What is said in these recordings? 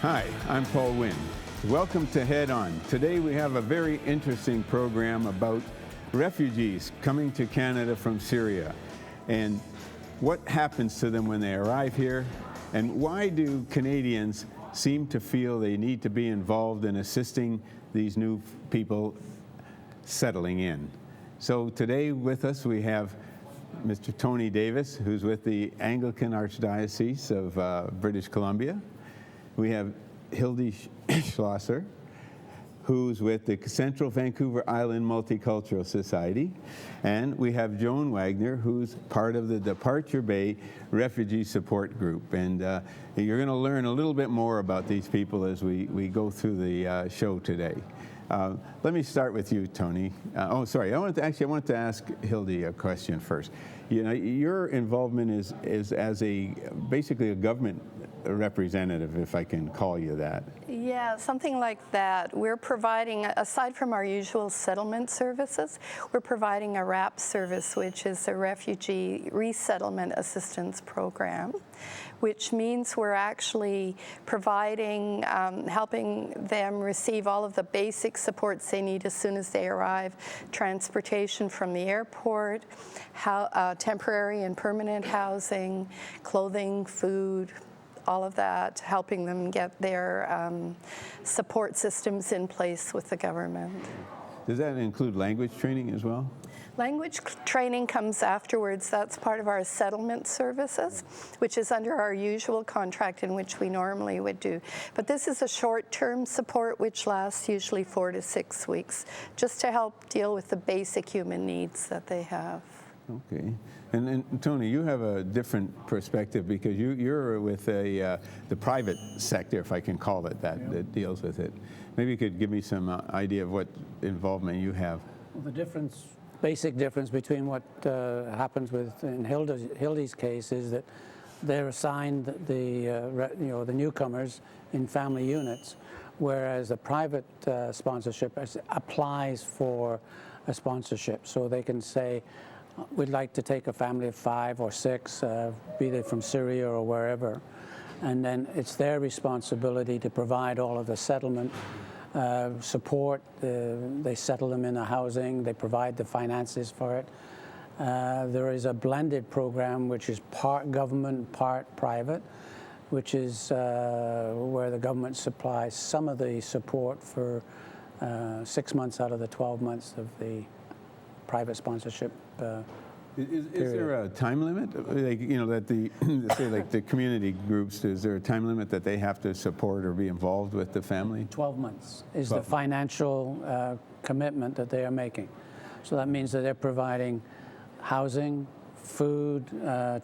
Hi, I'm Paul Wynn. Welcome to Head On. Today we have a very interesting program about refugees coming to Canada from Syria and what happens to them when they arrive here, and why do Canadians seem to feel they need to be involved in assisting these new people settling in. So today with us we have Mr. Tony Davis, who's with the Anglican Archdiocese of British Columbia. We have Hildy Schlosser, who's with the Central Vancouver Island Multicultural Society. And we have Joan Wagner, who's part of the Departure Bay Refugee Support Group. And you're going to learn a little bit more about these people as we go through the show today. Let me start with you, Tony. I wanted to ask Hildy a question first. You know, your involvement is as basically a government representative, if I can call you that. Yeah, something like that. We're providing, aside from our usual settlement services, we're providing a RAP service, which is a Refugee Resettlement Assistance Program, which means we're actually providing, helping them receive all of the basic supports they need as soon as they arrive, transportation from the airport, temporary and permanent housing, clothing, food, all of that, helping them get their support systems in place with the government. Does that include language training as well? Language training comes afterwards. That's part of our settlement services, which is under our usual contract in which we normally would do. But this is a short-term support which lasts usually 4 to 6 weeks, just to help deal with the basic human needs that they have. Okay. And Tony, you have a different perspective because you're with the private sector, if I can call it that deals with it. Maybe you could give me some idea of what involvement you have. Well, the basic difference between what happens in Hildy's case is that they're assigned the newcomers in family units, whereas a private sponsorship applies for a sponsorship. So they can say, we'd like to take a family of 5 or 6, be they from Syria or wherever. And then it's their responsibility to provide all of the settlement support. They settle them in a housing, they provide the finances for it. There is a blended program which is part government, part private, which is where the government supplies some of the support for 6 months out of the 12 months of the private sponsorship. Is there a time limit, like, you know, that say like the community groups, is there a time limit that they have to support or be involved with the family? 12 months is the financial commitment that they are making. So that means that they're providing housing, food,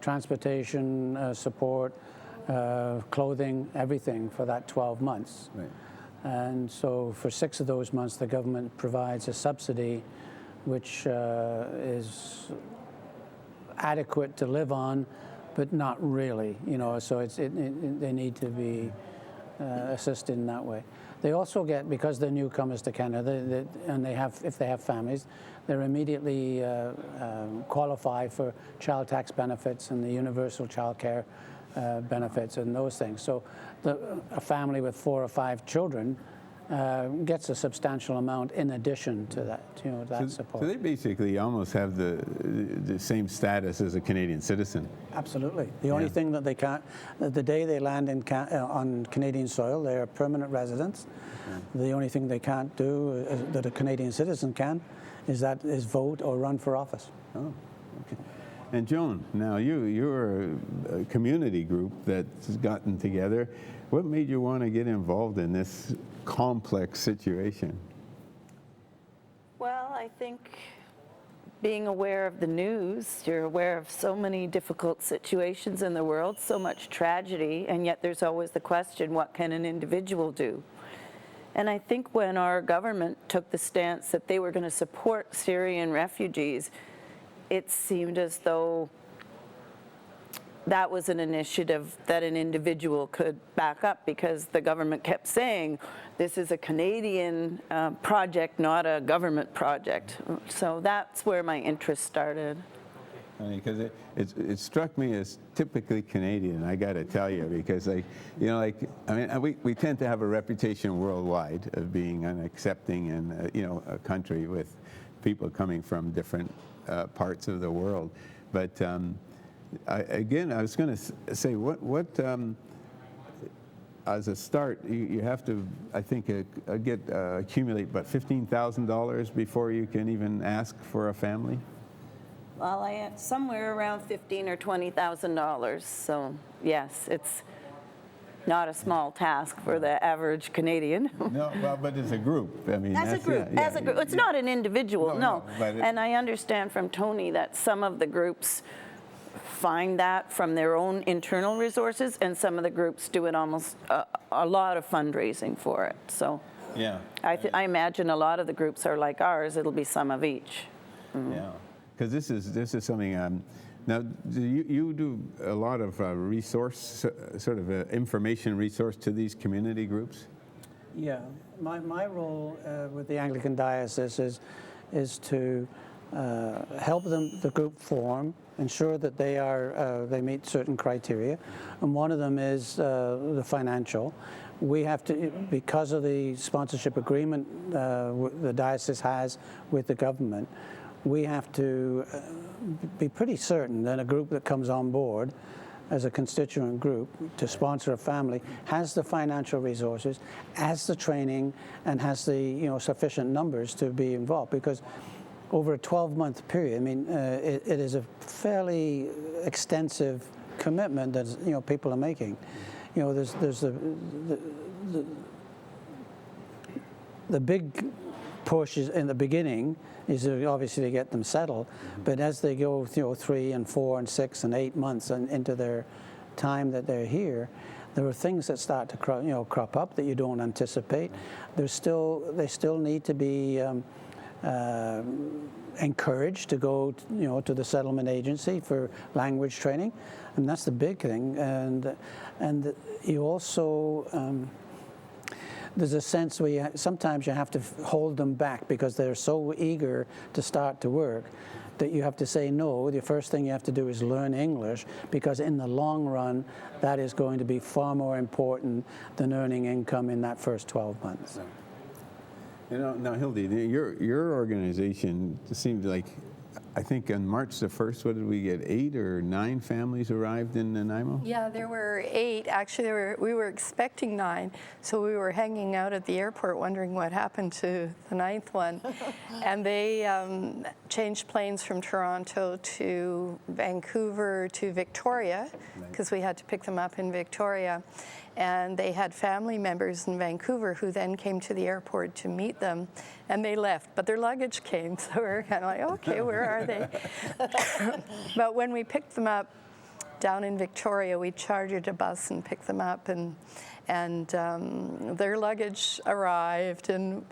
transportation support, clothing, everything for that 12 months. Right. And so for 6 of those months, the government provides a subsidy which is adequate to live on, but not really, you know, so they need to be assisted in that way. They also get, because they're newcomers to Canada, and if they have families, they're immediately qualify for child tax benefits and the universal child care benefits and those things. So a family with 4 or 5 children gets a substantial amount in addition to that, you know, that support. So they basically almost have the same status as a Canadian citizen. Absolutely. The only thing that they can't, the day they land on Canadian soil, they're permanent residents. Okay. The only thing they can't do that a Canadian citizen can is vote or run for office. Oh, okay. And Joan, now you're a community group that's gotten together. What made you want to get involved in this complex situation? Well, I think being aware of the news, you're aware of so many difficult situations in the world, so much tragedy, and yet there's always the question, what can an individual do? And I think when our government took the stance that they were going to support Syrian refugees, it seemed as though that was an initiative that an individual could back up, because the government kept saying this is a Canadian project, not a government project. So that's where my interest started. Because it struck me as typically Canadian, I got to tell you, because we tend to have a reputation worldwide of being an accepting and a country with people coming from different parts of the world. But I was going to say, what as a start, you have to, I think, accumulate about $15,000 before you can even ask for a family. Well, I had somewhere around $15,000 or $20,000. So yes, it's not a small task for the average Canadian. No, well, but as a group, I mean, As a group, it's not an individual, no. And I understand from Tony that some of the groups find that from their own internal resources, and some of the groups do it almost a lot of fundraising for it. So yeah, I imagine a lot of the groups are like ours. It'll be some of each. Mm-hmm. Yeah, because this is something. Now, you do a lot of resource, sort of information resource to these community groups? Yeah, my role with the Anglican Diocese is to help the group form, ensure that they meet certain criteria, and one of them is the financial. We have to, because of the sponsorship agreement the diocese has with the government, we have to be pretty certain that a group that comes on board as a constituent group to sponsor a family has the financial resources, has the training, and has the sufficient numbers to be involved. Because over a 12-month period, I mean, it is a fairly extensive commitment that people are making. There's the big push is in the beginning is obviously to get them settled, but as they go 3 and 4 and 6 and 8 months into their time that they're here, there are things that start to crop up that you don't anticipate. They still need to be encouraged to go to the settlement agency for language training, and that's the big thing. And you also there's a sense where sometimes you have to hold them back because they're so eager to start to work that you have to say no. The first thing you have to do is learn English, because in the long run that is going to be far more important than earning income in that first 12 months. Now, Hildy, your organization seemed like, I think on March the 1st, what did we get, 8 or 9 families arrived in Nanaimo? Yeah, there were 8. Actually, we were expecting 9, so we were hanging out at the airport wondering what happened to the 9th one. And they changed planes from Toronto to Vancouver to Victoria, because we had to pick them up in Victoria. And they had family members in Vancouver who then came to the airport to meet them, and they left, but their luggage came, so we were kind of like, okay, where are they? But when we picked them up down in Victoria, we chartered a bus and picked them up, and their luggage arrived, and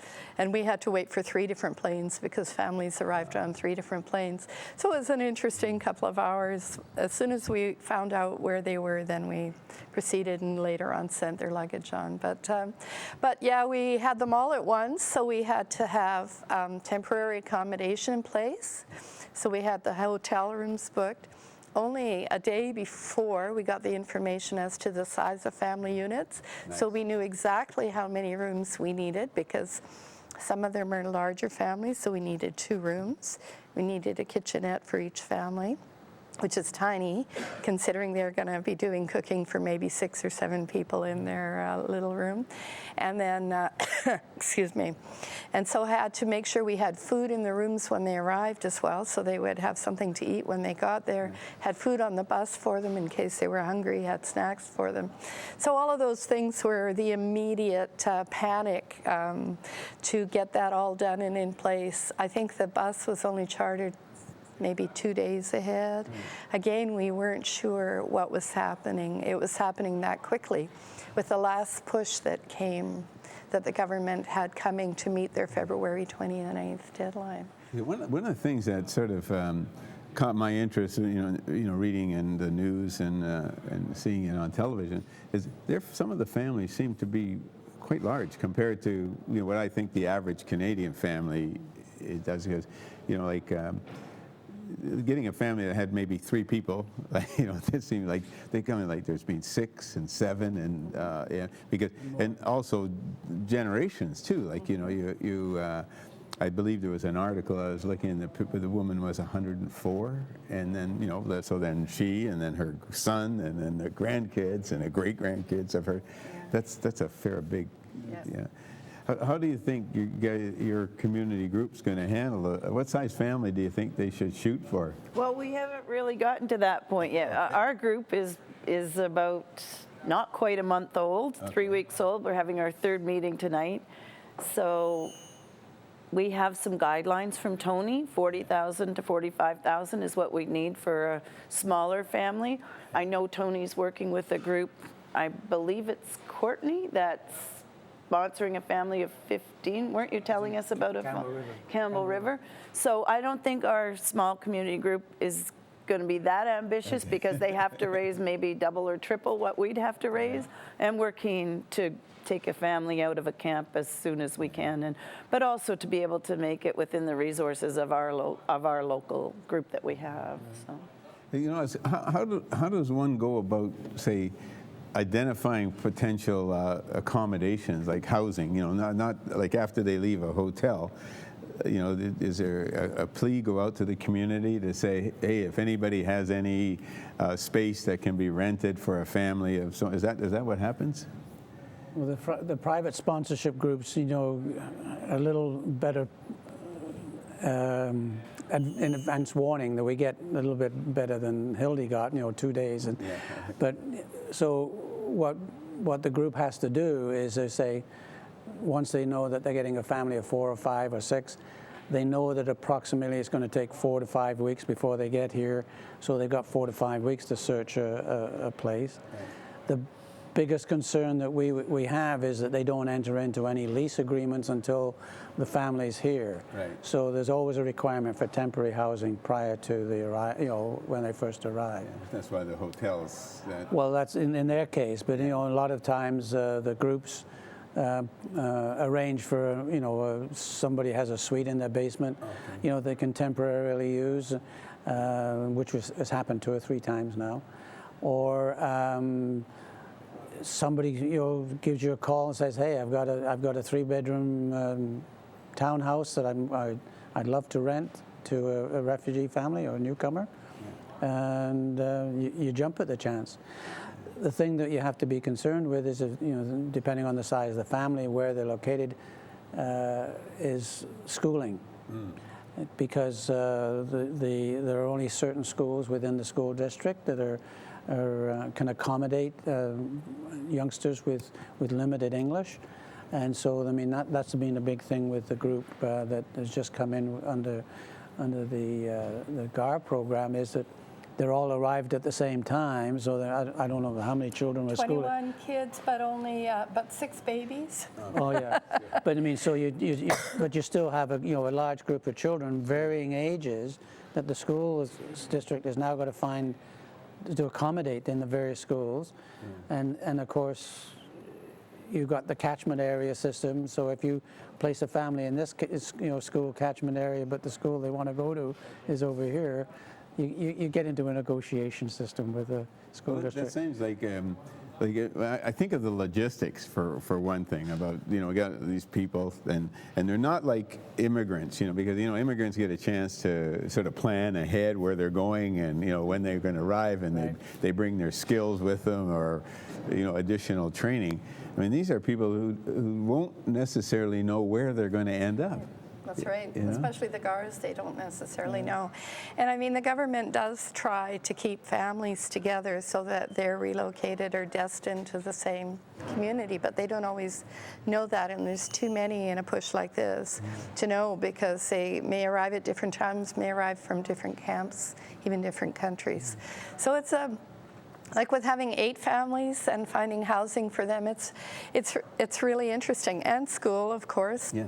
we had to wait for 3 different planes because families arrived on 3 different planes. So it was an interesting couple of hours. As soon as we found out where they were, then we proceeded and later on sent their luggage on. But yeah, we had them all at once, so we had to have temporary accommodation in place. So we had the hotel rooms booked. Only a day before we got the information as to the size of family units. Nice. So we knew exactly how many rooms we needed, because some of them are larger families, so we needed 2 rooms. We needed a kitchenette for each family, which is tiny, considering they're going to be doing cooking for maybe 6 or 7 people in their little room. And then, excuse me, and so had to make sure we had food in the rooms when they arrived as well, so they would have something to eat when they got there, had food on the bus for them in case they were hungry, had snacks for them. So all of those things were the immediate panic to get that all done and in place. I think the bus was only chartered maybe 2 days ahead. Again, we weren't sure what was happening. It was happening that quickly with the last push that came, that the government had coming to meet their February 29th deadline. Yeah, one of the things that sort of caught my interest, reading in the news and seeing it on television, is some of the families seem to be quite large compared to what I think the average Canadian family does. Because getting a family that had maybe 3 people, like, it seemed like they come in like there's been 6 and 7, and because, and also generations too. Like, I believe there was an article I was looking at, the woman was 104, and then, so then she, and then her son, and then the grandkids, and the great-grandkids of her. Yeah. That's a fair big, yes. Yeah. How do you think your community group's going to handle it? What size family do you think they should shoot for? Well, we haven't really gotten to that point yet. Okay. Our group is about not quite a month old, okay. 3 weeks old. We're having our 3rd meeting tonight. So we have some guidelines from Tony. 40,000 to 45,000 is what we need for a smaller family. I know Tony's working with a group, I believe it's Courtney, that's sponsoring a family of 15. Weren't you telling us about Campbell River? So I don't think our small community group is going to be that ambitious, okay. because they have to raise maybe double or triple what we'd have to raise. And we're keen to take a family out of a camp as soon as we can, but also to be able to make it within the resources of our local group that we have. So. How does one go about, say, identifying potential accommodations like housing? Not like after they leave a hotel. Is there a plea go out to the community to say, hey, if anybody has any space that can be rented for a family of is that what happens? Well, the private sponsorship groups, a little better in advance warning that we get a little bit better than Hildy got, 2 days. And yeah. But so what the group has to do is they say, once they know that they're getting a family of 4 or 5 or 6, they know that approximately it's going to take 4 to 5 weeks before they get here. So they've got 4 to 5 weeks to search a place. Right. The biggest concern that we have is that they don't enter into any lease agreements until the family's here. Right. So there's always a requirement for temporary housing prior to when they first arrive. Yeah, that's why the hotels. Well, that's in their case, but a lot of times the groups arrange for somebody has a suite in their basement, okay. They can temporarily use, which has happened 2 or 3 times now, or. Somebody gives you a call and says, "Hey, I've got a 3-bedroom townhouse that I'd love to rent to a refugee family or a newcomer," and you jump at the chance. The thing that you have to be concerned with is, depending on the size of the family, where they're located, is schooling, because there are only certain schools within the school district that can accommodate youngsters with limited English. And so, that's been a big thing with the group that has just come in under the GAR program, is that they're all arrived at the same time. So I don't know how many children were schooling. 21 kids, but only but 6 babies. Oh yeah, but so but you still have a large group of children, varying ages, that the school district is now going to find to accommodate in the various schools, and of course you've got the catchment area system. So if you place a family in this school catchment area, but the school they want to go to is over here, you get into a negotiation system with the school district. That seems like I think of the logistics for one thing about we got these people and they're not like immigrants, because immigrants get a chance to sort of plan ahead where they're going and when they're going to arrive, and right. they bring their skills with them or additional training. These are people who won't necessarily know where they're going to end up. That's right, especially the GARs, they don't necessarily know. And the government does try to keep families together so that they're relocated or destined to the same community, but they don't always know that, and there's too many in a push like this to know, because they may arrive at different times, may arrive from different camps, even different countries. So it's like with having 8 families and finding housing for them, it's really interesting, and school, of course. Yeah.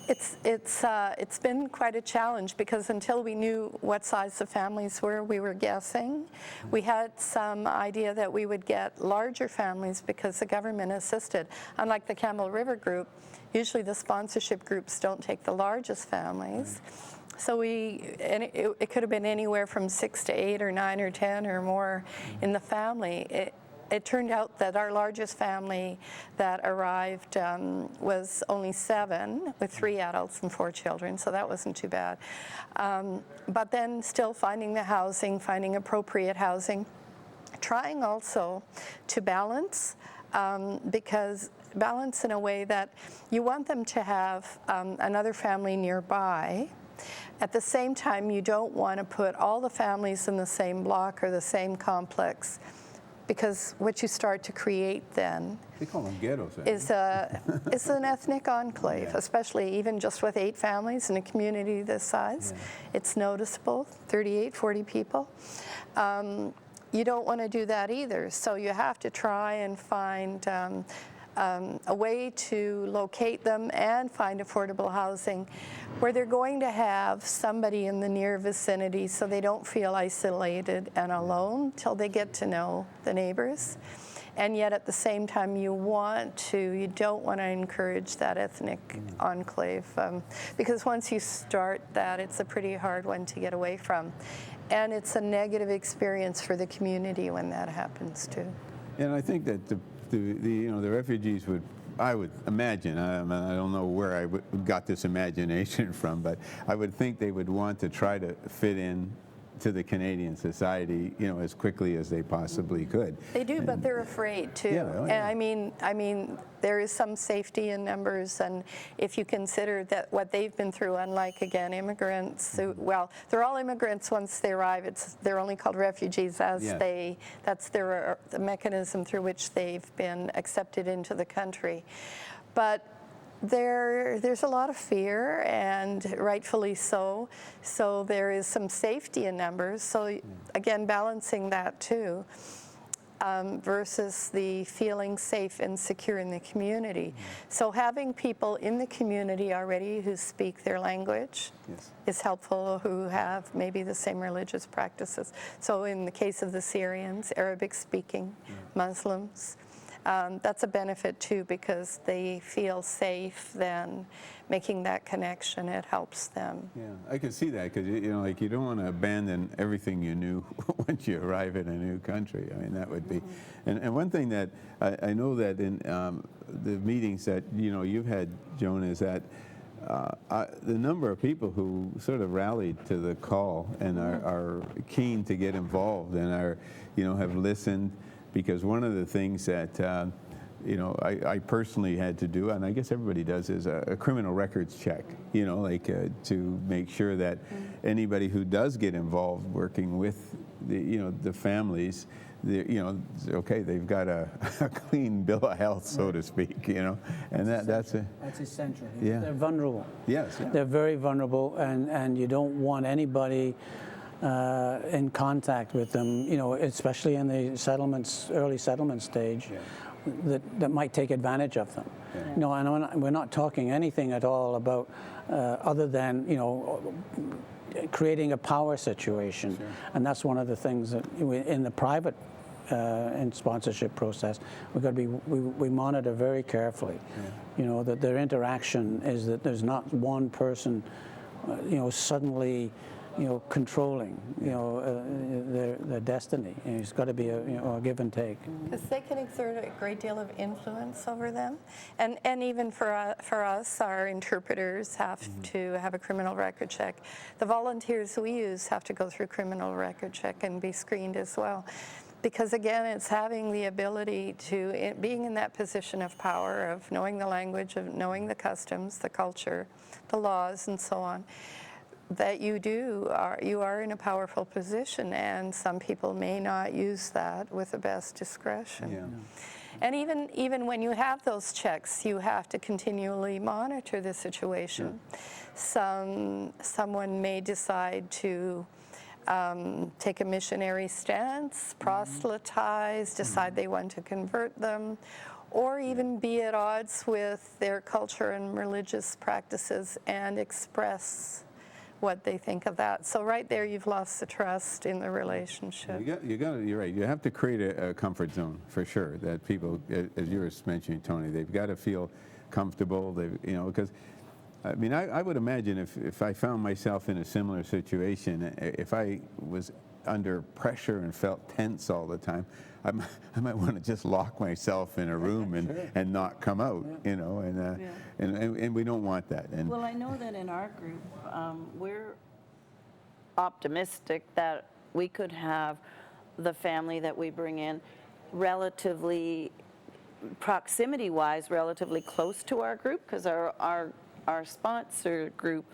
It's been quite a challenge, because until we knew what size the families were, we were guessing. We had some idea that we would get larger families because the government assisted. Unlike the Campbell River group, usually the sponsorship groups don't take the largest families. So it could have been anywhere from 6 to 8 or 9 or 10 or more in the family. It turned out that our largest family that arrived was only 7, with 3 adults and 4 children, so that wasn't too bad. But then still finding the housing, finding appropriate housing, trying also to balance, because balance in a way that you want them to have another family nearby. At the same time, you don't want to put all the families in the same block or the same complex, because what you start to create then They call them ghettos. is an ethnic enclave, Yeah. especially even just with 8 families in a community this size. Yeah. It's noticeable, 38, 40 people. You don't want to do that either, so you have to try and find a way to locate them and find affordable housing where they're going to have somebody in the near vicinity so they don't feel isolated and alone till they get to know the neighbors. And yet at the same time you don't want to encourage that ethnic enclave, because once you start that, it's a pretty hard one to get away from. And it's a negative experience for the community when that happens too. And I think that the refugees I would imagine, I don't know where I got this imagination from, but I would think they would want to try to fit in to the Canadian society, as quickly as they possibly could. They do, but they're afraid too. Yeah, oh, yeah. And I mean, there is some safety in numbers, and if you consider that what they've been through, unlike again immigrants, well, they're all immigrants once they arrive. They're only called refugees as Yes. that's the mechanism through which they've been accepted into the country. But there's a lot of fear, and rightfully so. So there is some safety in numbers. So again, balancing that too, versus the feeling safe and secure in the community. So having people in the community already who speak their language is helpful, who have maybe the same religious practices. So in the case of the Syrians, Arabic speaking, Muslims. That's a benefit too, because they feel safe then making that connection. It helps them. Yeah, I can see that, because you don't want to abandon everything you knew once you arrive in a new country. I mean, that would be, and one thing that I know that in the meetings that you've had, Joan, is that the number of people who sort of rallied to the call and are keen to get involved and have listened. Because one of the things that I personally had to do, and I guess everybody does, is a criminal records check. To make sure that anybody who does get involved working with the families, they've got a clean bill of health, so to speak. And that's essential. Yeah. They're vulnerable. Yes. Yeah. They're very vulnerable, and you don't want anybody in contact with them, especially in the early settlement stage, that might take advantage of them. Yeah. And we're not talking anything at all about other than creating a power situation. Sure. And that's one of the things that in the private and sponsorship process, we monitor very carefully. That their interaction is that there's not one person, suddenly controlling, their destiny. And it's got to be a give and take. Because they can exert a great deal of influence over them. And even for us, our interpreters have to have a criminal record check. The volunteers we use have to go through criminal record check and be screened as well. Because again, it's having the ability to, being in that position of power, of knowing the language, of knowing the customs, the culture, the laws, and so on, that you are in a powerful position, and some people may not use that with the best discretion. Yeah. And even when you have those checks, you have to continually monitor the situation. Someone may decide to take a missionary stance, proselytize, decide they want to convert them, or even be at odds with their culture and religious practices and express what they think of that. So right there, you've lost the trust in the relationship. You're right. You have to create a comfort zone for sure. That people, as you were mentioning, Tony, they've got to feel comfortable. Because I mean, I would imagine if I found myself in a similar situation, if I was under pressure and felt tense all the time, I might want to just lock myself in a room and not come out, you know, and we don't want that. And Well, I know that in our group, we're optimistic that we could have the family that we bring in relatively, proximity-wise, relatively close to our group, because our sponsor group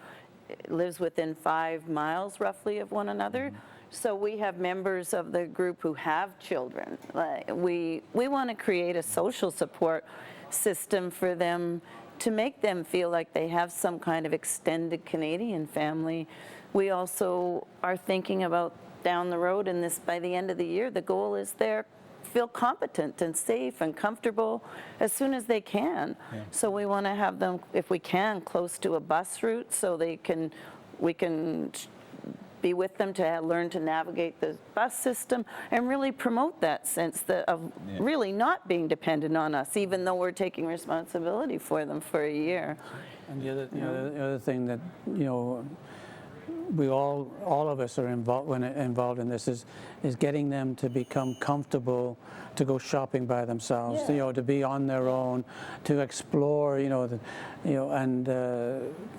lives within 5 miles roughly of one another. So we have members of the group who have children. Like we want to create a social support system for them to make them feel like they have some kind of extended Canadian family. We also are thinking about down the road, and this by the end of the year, the goal is they feel competent and safe and comfortable as soon as they can. So we want to have them, if we can, close to a bus route so we can be with them to learn to navigate the bus system and really promote that sense of really not being dependent on us, even though we're taking responsibility for them for a year. And the other thing that, you know, we all of us are involved in this is getting them to become comfortable to go shopping by themselves, you know, to be on their own, to explore, you know, and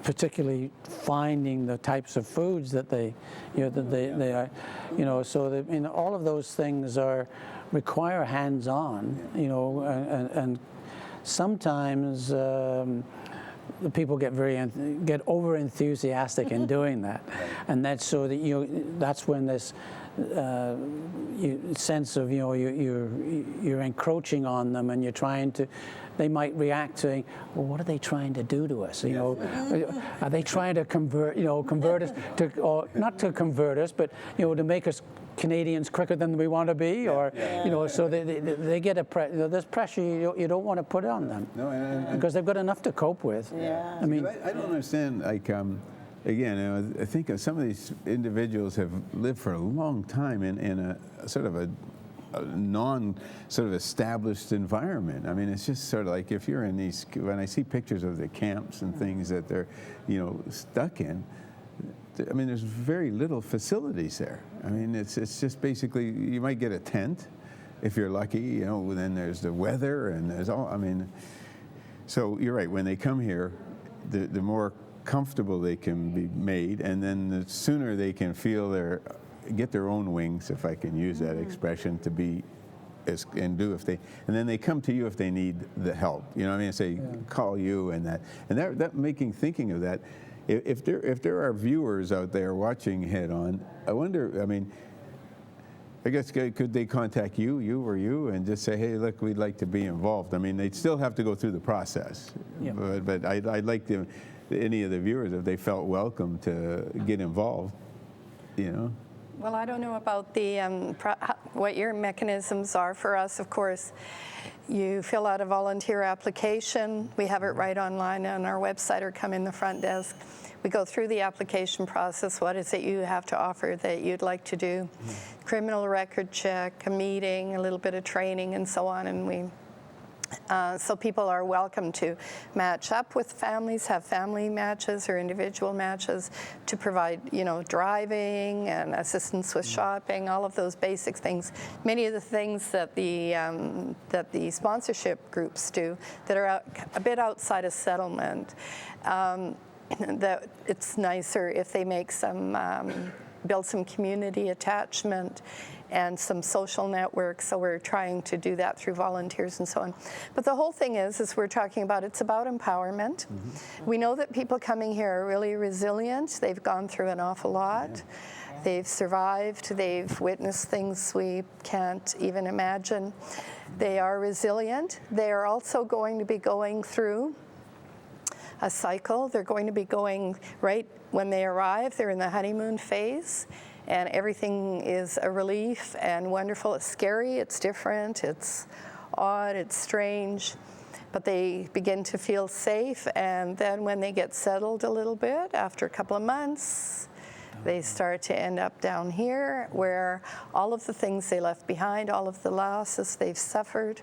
particularly finding the types of foods that they are, you know, so that, you know, all of those things require hands-on, you know, and sometimes. The people get over enthusiastic in doing that, and that's so that that's when this sense of, you know, you're encroaching on them, and you're trying to. They might react saying, "Well, what are they trying to do to us? You know, are they trying to convert us to, or not to convert us, but, you know, to make us Canadians quicker than we want to be, or you know, so they get there's pressure you don't want to put on them, because they've got enough to cope with. Yeah. I mean, I don't understand. Like, again, you know, I think some of these individuals have lived for a long time in a sort of a non sort of established environment. I mean, it's just sort of like if you're in these. When I see pictures of the camps and things that they're, you know, stuck in. I mean, there's very little facilities there. I mean, it's just basically, you might get a tent if you're lucky, you know, then there's the weather and there's all, I mean, so you're right, when they come here, the more comfortable they can be made, and then the sooner they can get their own wings, if I can use that expression, to be and then they come to you if they need the help. You know what I mean? Say, call you and that thinking of that. If there are viewers out there watching Head On, I wonder, I mean, I guess could they contact you or you, and just say, hey, look, we'd like to be involved. I mean, they'd still have to go through the process. Yeah. But I'd like any of the viewers, if they felt welcome to get involved, you know. Well, I don't know about what your mechanisms are. For us, of course, you fill out a volunteer application. We have it right online on our website, or come in the front desk. We go through the application process. What is it you have to offer that you'd like to do? Criminal record check, a meeting, a little bit of training, and so on. And so people are welcome to match up with families, have family matches or individual matches, to provide, you know, driving and assistance with shopping, all of those basic things. Many of the things that the sponsorship groups do that are a bit outside of settlement. That it's nicer if they make build some community attachment and some social networks, so we're trying to do that through volunteers and so on. But the whole thing is we're talking about, it's about empowerment. We know that people coming here are really resilient. They've gone through an awful lot. They've survived. They've witnessed things we can't even imagine. They are resilient. They are also going to be going through a cycle. They're going to be going, right when they arrive, they're in the honeymoon phase, and everything is a relief and wonderful. It's scary, it's different, it's odd, it's strange, but they begin to feel safe, and then when they get settled a little bit, after a couple of months, they start to end up down here, where all of the things they left behind, all of the losses they've suffered,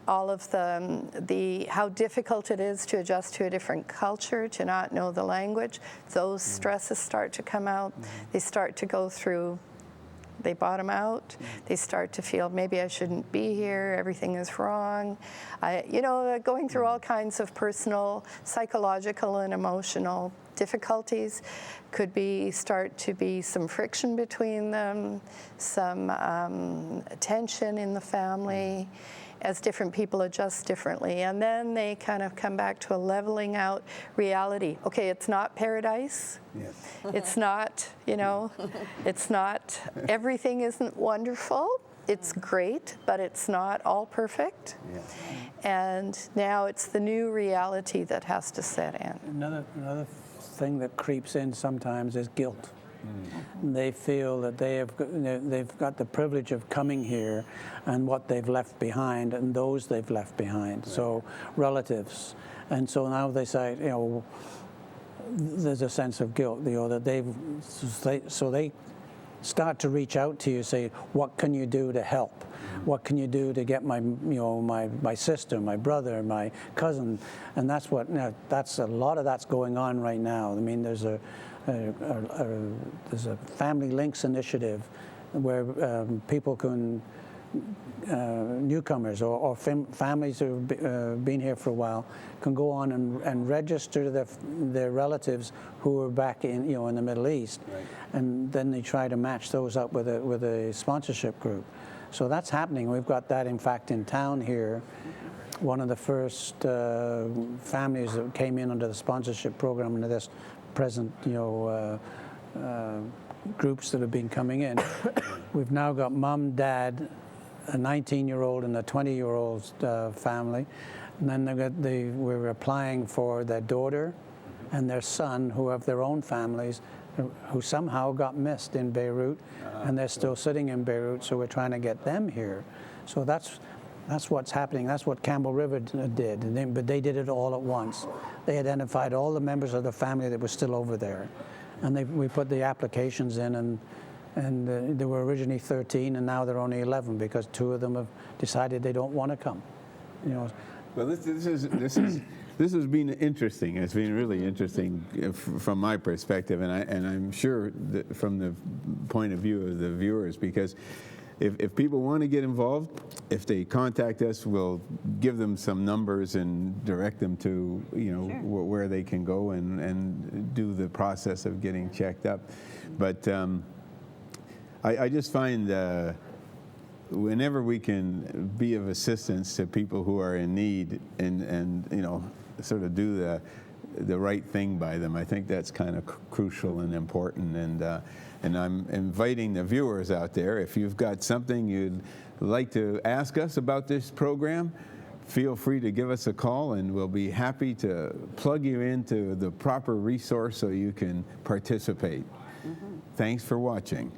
all of the how difficult it is to adjust to a different culture, to not know the language. Those stresses start to come out. They start to go through. They bottom out. They start to feel, maybe I shouldn't be here. Everything is wrong. Going through all kinds of personal, psychological, and emotional difficulties. Could start to be some friction between them, some tension in the family, as different people adjust differently. And then they kind of come back to a leveling out reality. Okay, it's not paradise. Yes. It's not, it's not, everything isn't wonderful. It's great, but it's not all perfect. Yeah. And now it's the new reality that has to set in. Another thing that creeps in sometimes is guilt. They feel that they've got the privilege of coming here and what they've left behind and those they've left behind, right. So relatives. And so now they say, there's a sense of guilt, that they start to reach out to you, say, what can you do to help? What can you do to get my sister, my brother, my cousin? And that's a lot of that's going on right now. I mean, there's a Family Links initiative where people can, newcomers or families who have been here for a while, can go on and register their relatives who are back in the Middle East, right. And then they try to match those up with a sponsorship group. So that's happening. We've got that, in fact, in town here. One of the first families that came in under the sponsorship program into this present, groups that have been coming in. We've now got mom, dad, a 19-year-old and a 20-year-old family. And then we're applying for their daughter and their son, who have their own families, who somehow got missed in Beirut, and they're still sitting in Beirut, so we're trying to get them here. So that's what's happening. That's what Campbell River did, but they did it all at once. They identified all the members of the family that were still over there, and we put the applications in, and there were originally 13, and now they're only 11 because 2 of them have decided they don't want to come. Well, this has been interesting. It's been really interesting from my perspective, and I'm sure that from the point of view of the viewers, because if people want to get involved, if they contact us, we'll give them some numbers and direct them to sure. where they can go and do the process of getting checked up. But I just find whenever we can be of assistance to people who are in need and sort of do the right thing by them, I think that's kind of crucial and important. And I'm inviting the viewers out there, if you've got something you'd like to ask us about this program, feel free to give us a call, and we'll be happy to plug you into the proper resource so you can participate. Thanks for watching.